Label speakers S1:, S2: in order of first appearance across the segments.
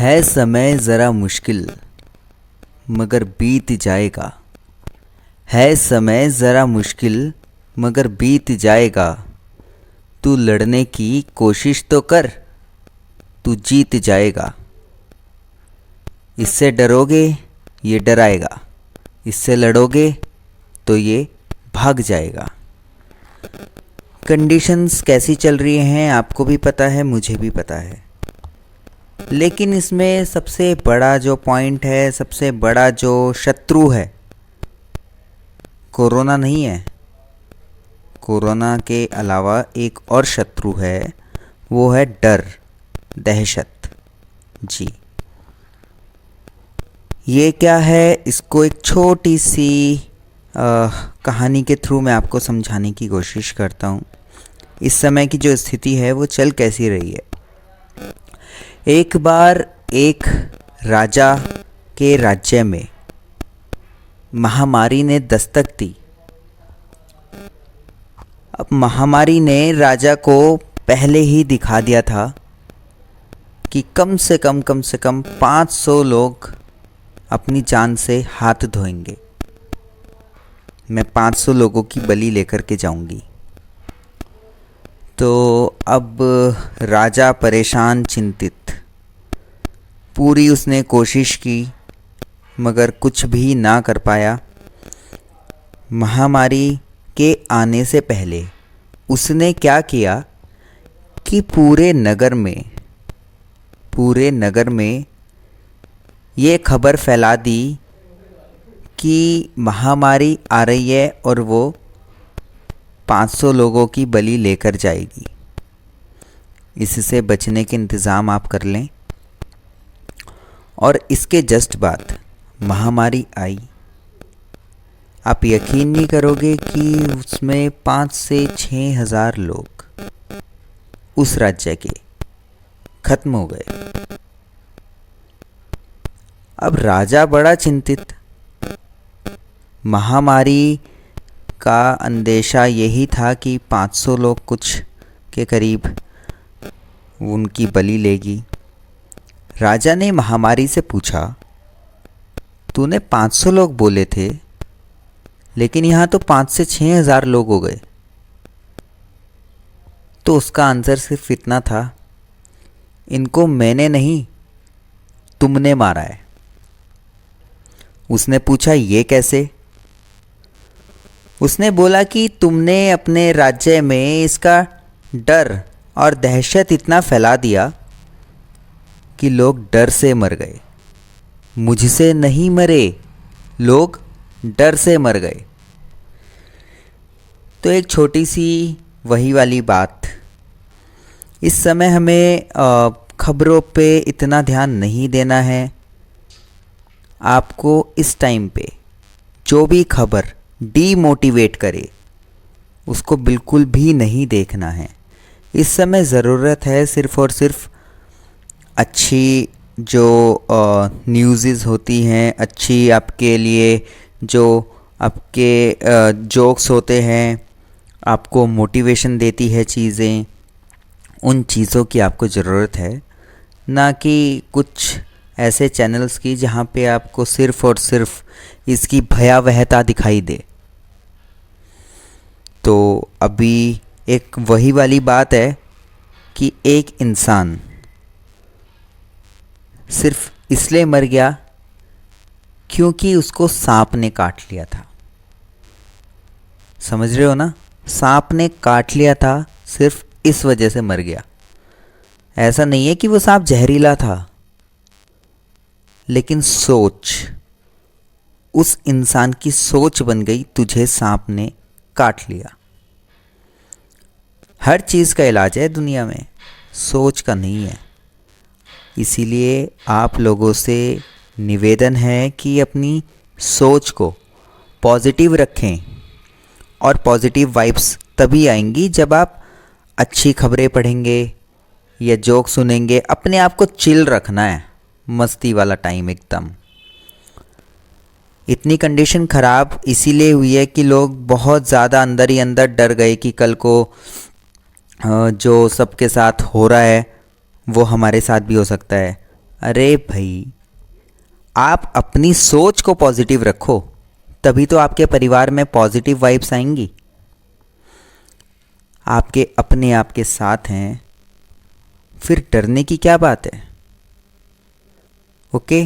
S1: है समय ज़रा मुश्किल मगर बीत जाएगा। है समय ज़रा मुश्किल मगर बीत जाएगा। तू लड़ने की कोशिश तो कर, तू जीत जाएगा। इससे डरोगे ये डराएगा, इससे लड़ोगे तो ये भाग जाएगा। कंडीशंस कैसी चल रही हैं आपको भी पता है, मुझे भी पता है। लेकिन इसमें सबसे बड़ा जो पॉइंट है, सबसे बड़ा जो शत्रु है, कोरोना नहीं है। कोरोना के अलावा एक और शत्रु है, वो है डर, दहशत। जी, ये क्या है, इसको एक छोटी सी कहानी के थ्रू मैं आपको समझाने की कोशिश करता हूँ। इस समय की जो स्थिति है वो चल कैसी रही है। एक बार एक राजा के राज्य में महामारी ने दस्तक दी। अब महामारी ने राजा को पहले ही दिखा दिया था कि कम से कम 500 लोग अपनी जान से हाथ धोएंगे। मैं 500 लोगों की बलि लेकर के जाऊंगी। तो अब राजा परेशान, चिंतित, पूरी उसने कोशिश की मगर कुछ भी ना कर पाया। महामारी के आने से पहले उसने क्या किया कि पूरे नगर में ये खबर फैला दी कि महामारी आ रही है और वो 500 लोगों की बलि लेकर जाएगी। इससे बचने के इंतज़ाम आप कर लें। और इसके जस्ट बाद महामारी आई। आप यकीन नहीं करोगे कि उसमें 5 से 6 हज़ार लोग उस राज्य के खत्म हो गए। अब राजा बड़ा चिंतित। महामारी का अंदेशा यही था कि 500 लोग कुछ के करीब उनकी बलि लेगी। राजा ने महामारी से पूछा, तूने 500 लोग बोले थे, लेकिन यहाँ तो 5 से 6 हज़ार लोग हो गए। तो उसका आंसर सिर्फ इतना था, इनको मैंने नहीं, तुमने मारा है। उसने पूछा, ये कैसे? उसने बोला कि तुमने अपने राज्य में इसका डर और दहशत इतना फैला दिया कि लोग डर से मर गए। मुझसे नहीं मरे, लोग डर से मर गए। तो एक छोटी सी वही वाली बात। इस समय हमें खबरों पे इतना ध्यान नहीं देना है। आपको इस टाइम पे जो भी खबर डीमोटिवेट करे उसको बिल्कुल भी नहीं देखना है। इस समय ज़रूरत है सिर्फ़ और सिर्फ अच्छी जो न्यूज़ होती हैं, अच्छी आपके लिए जो आपके जोक्स होते हैं, आपको मोटिवेशन देती है चीज़ें, उन चीज़ों की आपको ज़रूरत है। ना कि कुछ ऐसे चैनल्स की जहाँ पे आपको सिर्फ़ और सिर्फ इसकी भयावहता दिखाई दे। तो अभी एक वही वाली बात है कि एक इंसान सिर्फ इसलिए मर गया क्योंकि उसको सांप ने काट लिया था। समझ रहे हो ना? सांप ने काट लिया था, सिर्फ इस वजह से मर गया। ऐसा नहीं है कि वो सांप जहरीला था, लेकिन सोच, उस इंसान की सोच बन गई, तुझे सांप ने काट लिया। हर चीज़ का इलाज है दुनिया में, सोच का नहीं है। इसीलिए आप लोगों से निवेदन है कि अपनी सोच को पॉजिटिव रखें। और पॉजिटिव वाइब्स तभी आएंगी जब आप अच्छी खबरें पढ़ेंगे या जोक सुनेंगे। अपने आप को चिल रखना है, मस्ती वाला टाइम एकदम। इतनी कंडीशन ख़राब इसीलिए हुई है कि लोग बहुत ज़्यादा अंदर ही अंदर डर गए कि कल को जो सबके साथ हो रहा है वो हमारे साथ भी हो सकता है। अरे भाई, आप अपनी सोच को पॉजिटिव रखो, तभी तो आपके परिवार में पॉजिटिव वाइब्स आएंगी। आपके अपने आपके साथ हैं, फिर डरने की क्या बात है। ओके,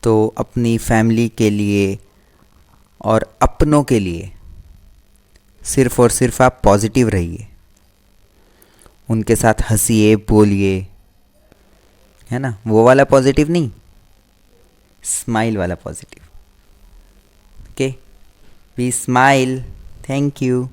S1: तो अपनी फैमिली के लिए और अपनों के लिए सिर्फ और सिर्फ आप पॉजिटिव रहिए, उनके साथ हंसिए बोलिए, है ना, वो वाला पॉजिटिव नहीं, स्माइल वाला positive. Okay, be smile. Thank you.